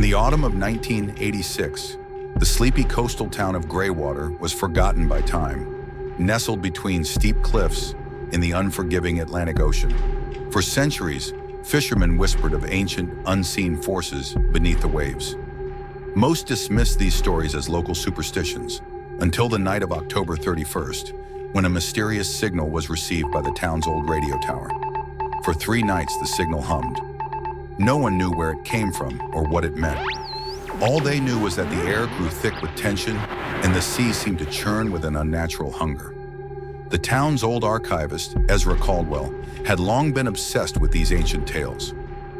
In the autumn of 1986, the sleepy coastal town of Greywater was forgotten by time, nestled between steep cliffs in the unforgiving Atlantic Ocean. For centuries, fishermen whispered of ancient, unseen forces beneath the waves. Most dismissed these stories as local superstitions, until the night of October 31st, when a mysterious signal was received by the town's old radio tower. For 3 nights, the signal hummed. No one knew where it came from or what it meant. All they knew was that the air grew thick with tension and the sea seemed to churn with an unnatural hunger. The town's old archivist, Ezra Caldwell, had long been obsessed with these ancient tales.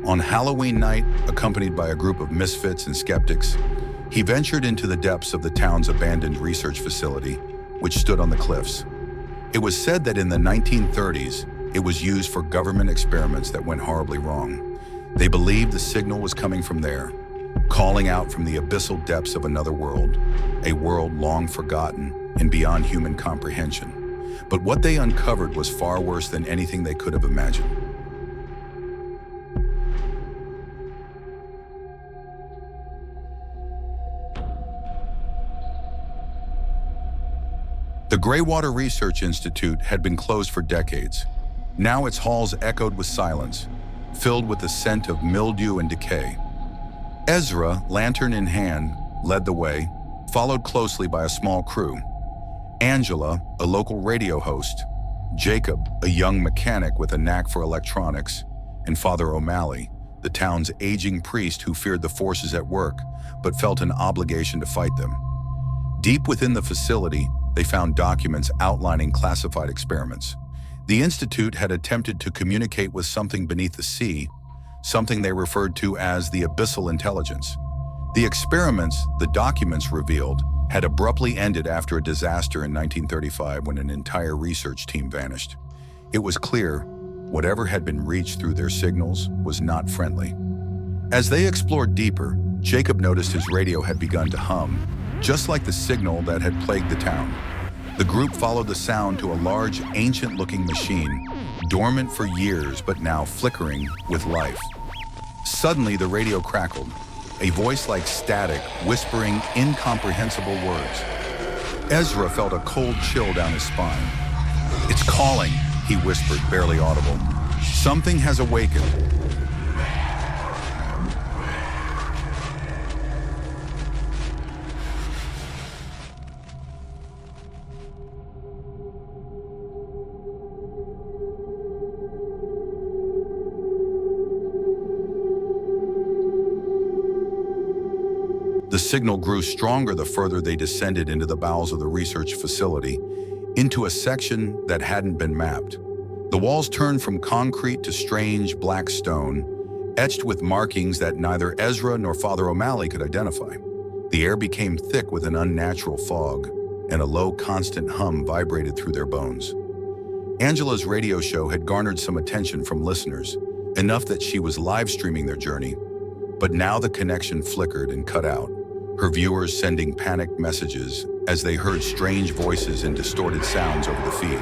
On Halloween night, accompanied by a group of misfits and skeptics, he ventured into the depths of the town's abandoned research facility, which stood on the cliffs. It was said that in the 1930s, it was used for government experiments that went horribly wrong. They believed the signal was coming from there, calling out from the abyssal depths of another world, a world long forgotten and beyond human comprehension. But what they uncovered was far worse than anything they could have imagined. The Greywater Research Institute had been closed for decades. Now its halls echoed with silence, filled with the scent of mildew and decay. Ezra, lantern in hand, led the way, followed closely by a small crew. Angela, a local radio host, Jacob, a young mechanic with a knack for electronics, and Father O'Malley, the town's aging priest who feared the forces at work but felt an obligation to fight them. Deep within the facility, they found documents outlining classified experiments. The Institute had attempted to communicate with something beneath the sea, something they referred to as the abyssal intelligence. The experiments, the documents revealed, had abruptly ended after a disaster in 1935 when an entire research team vanished. It was clear whatever had been reached through their signals was not friendly. As they explored deeper, Jacob noticed his radio had begun to hum, just like the signal that had plagued the town. The group followed the sound to a large, ancient-looking machine, dormant for years but now flickering with life. Suddenly, the radio crackled, a voice like static, whispering incomprehensible words. Ezra felt a cold chill down his spine. "It's calling," he whispered, barely audible. "Something has awakened." The signal grew stronger the further they descended into the bowels of the research facility, into a section that hadn't been mapped. The walls turned from concrete to strange black stone, etched with markings that neither Ezra nor Father O'Malley could identify. The air became thick with an unnatural fog, and a low, constant hum vibrated through their bones. Angela's radio show had garnered some attention from listeners, enough that she was live streaming their journey. But now the connection flickered and cut out, her viewers sending panicked messages as they heard strange voices and distorted sounds over the feed.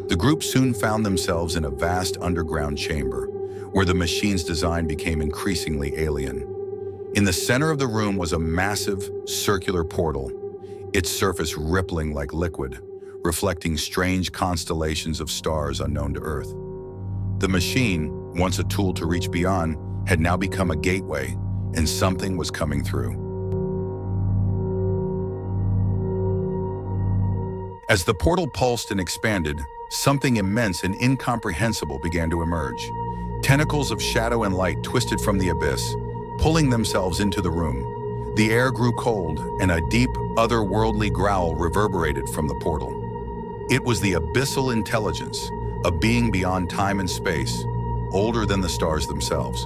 The group soon found themselves in a vast underground chamber, where the machine's design became increasingly alien. In the center of the room was a massive, circular portal, its surface rippling like liquid, reflecting strange constellations of stars unknown to Earth. The machine, once a tool to reach beyond, had now become a gateway, and something was coming through. As the portal pulsed and expanded, something immense and incomprehensible began to emerge. Tentacles of shadow and light twisted from the abyss, pulling themselves into the room. The air grew cold, and a deep, otherworldly growl reverberated from the portal. It was the abyssal intelligence, a being beyond time and space, older than the stars themselves.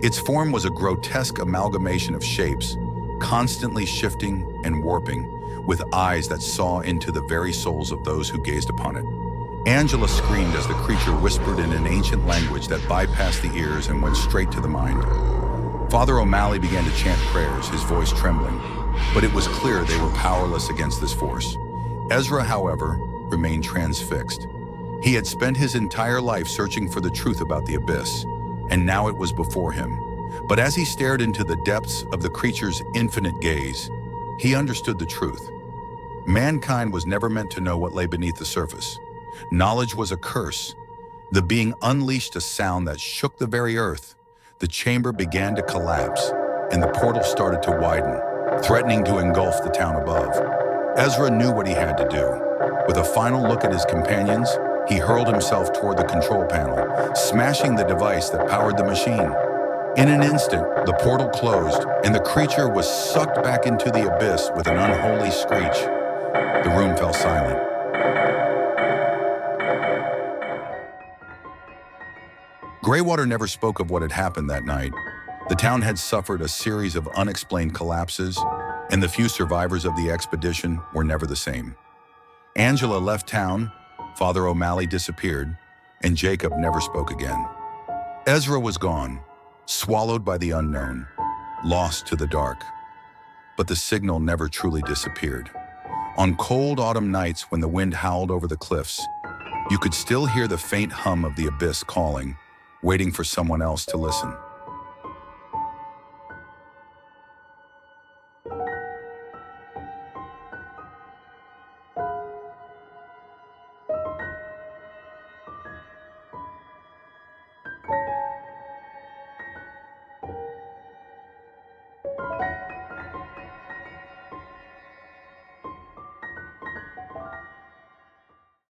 Its form was a grotesque amalgamation of shapes, constantly shifting and warping, with eyes that saw into the very souls of those who gazed upon it. Angela screamed as the creature whispered in an ancient language that bypassed the ears and went straight to the mind. Father O'Malley began to chant prayers, his voice trembling, but it was clear they were powerless against this force. Ezra, however, remained transfixed. He had spent his entire life searching for the truth about the abyss, and now it was before him. But as he stared into the depths of the creature's infinite gaze, he understood the truth. Mankind was never meant to know what lay beneath the surface. Knowledge was a curse. The being unleashed a sound that shook the very earth. The chamber began to collapse, and the portal started to widen, threatening to engulf the town above. Ezra knew what he had to do. With a final look at his companions, he hurled himself toward the control panel, smashing the device that powered the machine. In an instant, the portal closed, and the creature was sucked back into the abyss with an unholy screech. The room fell silent. Greywater never spoke of what had happened that night. The town had suffered a series of unexplained collapses, and the few survivors of the expedition were never the same. Angela left town, Father O'Malley disappeared, and Jacob never spoke again. Ezra was gone, swallowed by the unknown, lost to the dark. But the signal never truly disappeared. On cold autumn nights when the wind howled over the cliffs, you could still hear the faint hum of the abyss calling, waiting for someone else to listen.